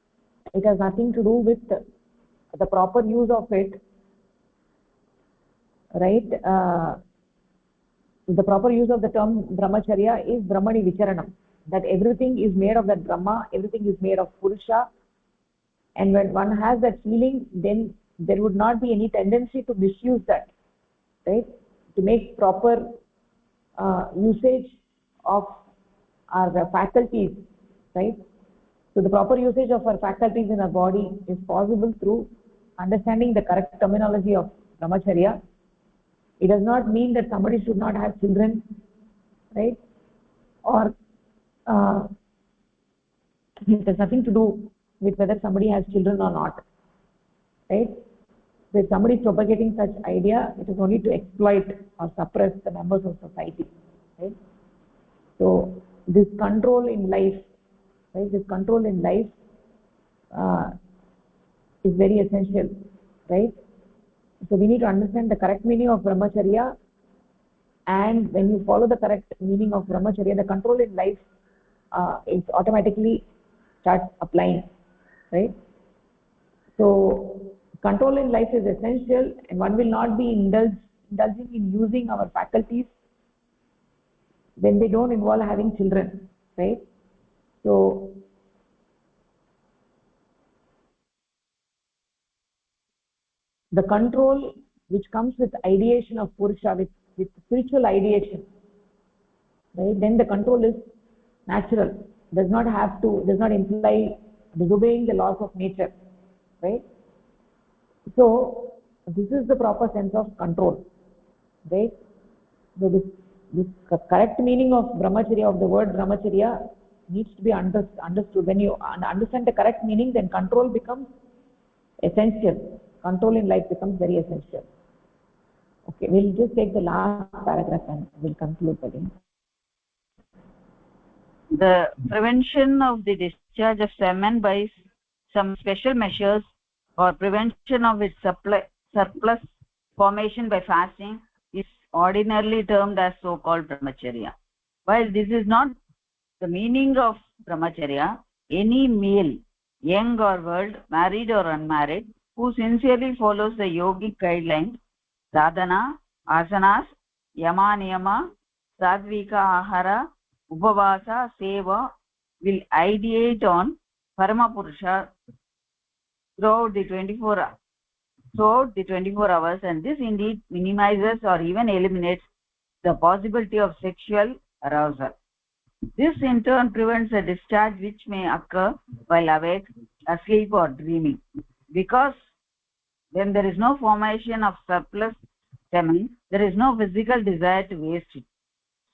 it has nothing to do with the proper use of it, right? The proper use of the term Brahmacharya is Brahmani Vicharanam, that everything is made of that Brahma, everything is made of Purusha, and when one has that feeling, then there would not be any tendency to misuse that, right? To make proper usage of our faculties, right? So the proper usage of our faculties in our body is possible through understanding the correct terminology of Brahmacharya. It does not mean that somebody should not have children, right? Or it has nothing to do with whether somebody has children or not, right? So if somebody is propagating such idea, it is only to exploit or suppress the members of society, right? So this control in life, right? This control in life is very essential, right? So we need to understand the correct meaning of Brahmacharya, and when you follow the correct meaning of Brahmacharya, the control in life it automatically starts applying, right? So control in life is essential, and one will not be indulging in using our faculties when they don't involve having children, right? So the control which comes with ideation of Purusha, with spiritual ideation, right? Then the control is natural, does not imply disobeying the laws of nature, right? So this is the proper sense of control, right? So this correct meaning of Brahmacharya, of the word Brahmacharya, needs to be understood. When you understand the correct meaning, then control becomes essential. Control in life becomes very essential. Okay, we'll just take the last paragraph and we'll conclude the thing. The prevention of the discharge of semen by some special measures or prevention of its surplus formation by fasting is ordinarily termed as so-called brahmacharya. While this is not the meaning of brahmacharya, any male, young or old, married or unmarried, who sincerely follows the yogic guidelines, sadhana, asanas, yama niyama, sadvika ahara, upavasa, seva, will ideate on Paramapurusha throughout the 24 hours, and this indeed minimizes or even eliminates the possibility of sexual arousal. This in turn prevents a discharge which may occur while awake, asleep or dreaming, because when there is no formation of surplus semen, there is no physical desire to waste it.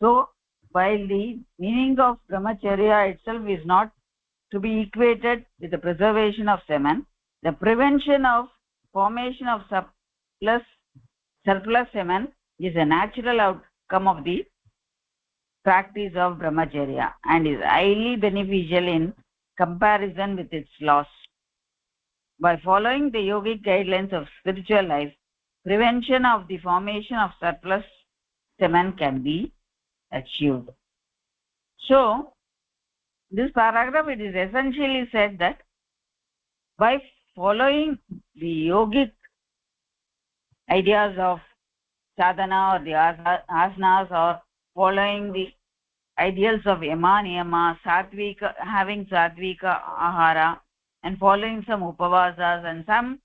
So while the meaning of brahmacharya itself is not to be equated with the preservation of semen, the prevention of formation of surplus semen is a natural outcome of the practice of brahmacharya and is highly beneficial in comparison with its loss. By following the yogic guidelines of spiritual life, prevention of the formation of surplus semen can be achieved. So this paragraph, it is essentially said that by following the yogic ideas of sadhana or the asanas, or following the ideals of yama niyama, satvika, having satvika ahara, and following some upavasas and some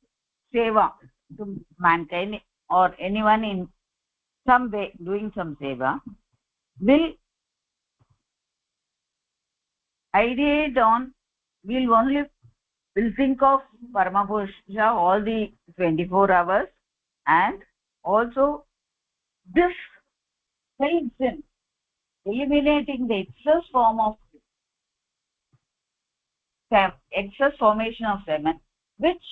seva to mankind or anyone in some way doing some seva, will ideate on, will think of Paramapurusha all the 24 hours, and also this helps in eliminating the excess formation of semen, which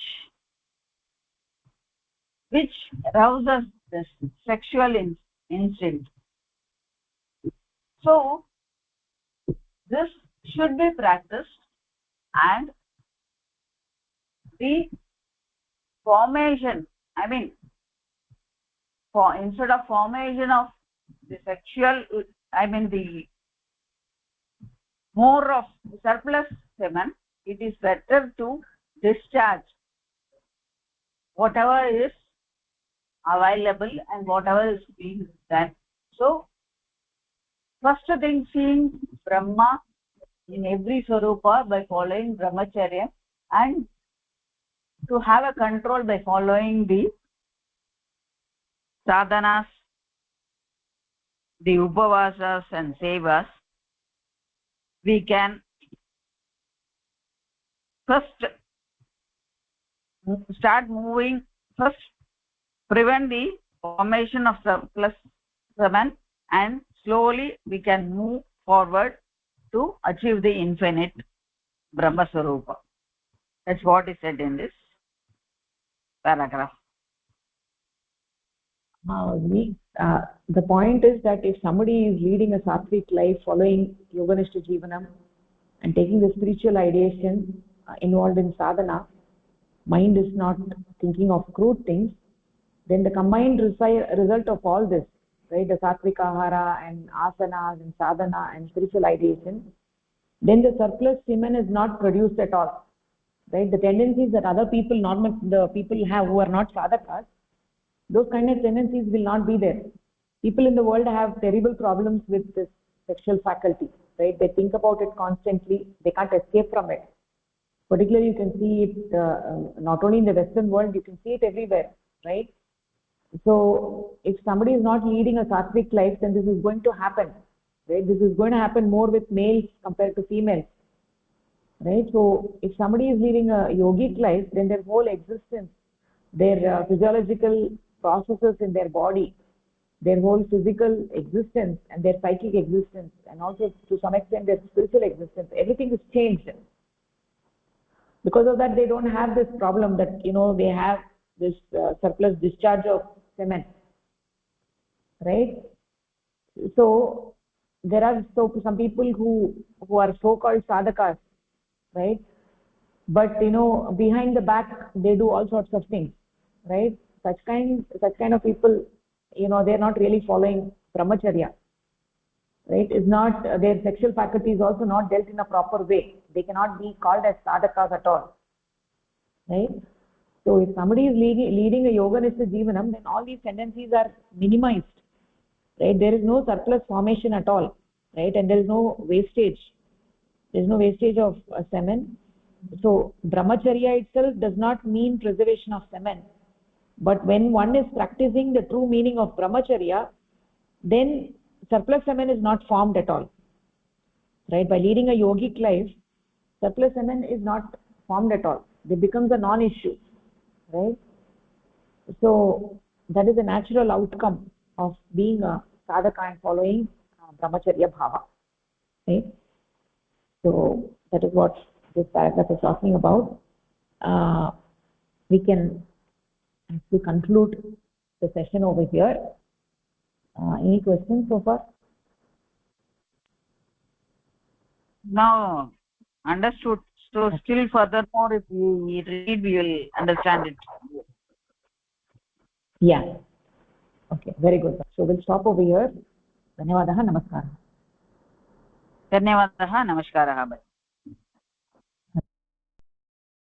arouses the sexual instinct. So this should be practiced, and the formation, instead of formation of the sexual, the more of surplus semen, it is better to discharge whatever is available and whatever is being done. So first thing, seeing Brahma in every Swarupa by following brahmacharya, and to have a control by following the sadhanas, the upavasas and sevas, we can first prevent the formation of surplus semen, and slowly we can move forward to achieve the infinite Brahma Swarupa. That's what is said in this paragraph. The point is that if somebody is leading a sattvic life, following yoganishta jivanam and taking the spiritual ideation involved in sadhana, mind is not thinking of crude things, then the combined result of all this, right, the sattvic ahara and asanas and sadhana and spiritual ideation, then the surplus semen is not produced at all, right? The tendencies that other people, the people have who are not sadhakas, those kind of tendencies will not be there. People in the world have terrible problems with this sexual faculty, right? They think about it constantly, they can't escape from it. Particularly you can see it not only in the Western world, you can see it everywhere, right? So if somebody is not leading a sattvic life, then this is going to happen, right? This is going to happen more with males compared to females, right? So if somebody is leading a yogic life, then their whole existence, their physiological processes in their body, their whole physical existence and their psychic existence, and also to some extent their spiritual existence, everything is changed. Because of that, they don't have this problem that they have this surplus discharge of semen, right? So there are some people who are so-called sadhakas, right? But behind the back they do all sorts of things, right? Such kind of people, they're not really following brahmacharya, right? Is not their sexual faculty is also not dealt in a proper way. They cannot be called as sadhakas at all, right? So if somebody is leading a yoganistha jivanam, then all these tendencies are minimized, right? There is no surplus formation at all, right? And there is no wastage. There is no wastage of semen. So brahmacharya itself does not mean preservation of semen, but when one is practicing the true meaning of brahmacharya, then surplus semen is not formed at all, right? By leading a yogic life, surplus semen is not formed at all. It becomes a non-issue, right? So that is a natural outcome of being a sadhaka and following brahmacharya bhava, right? So that is what this paragraph is talking about. We can actually conclude the session over here. Any questions so far? Now understood. So still furthermore, if we read, we will understand it. Yeah. Okay, very good. So we'll stop over here. धन्यवादः, नमस्कारः. धन्यवादः, नमस्कारः.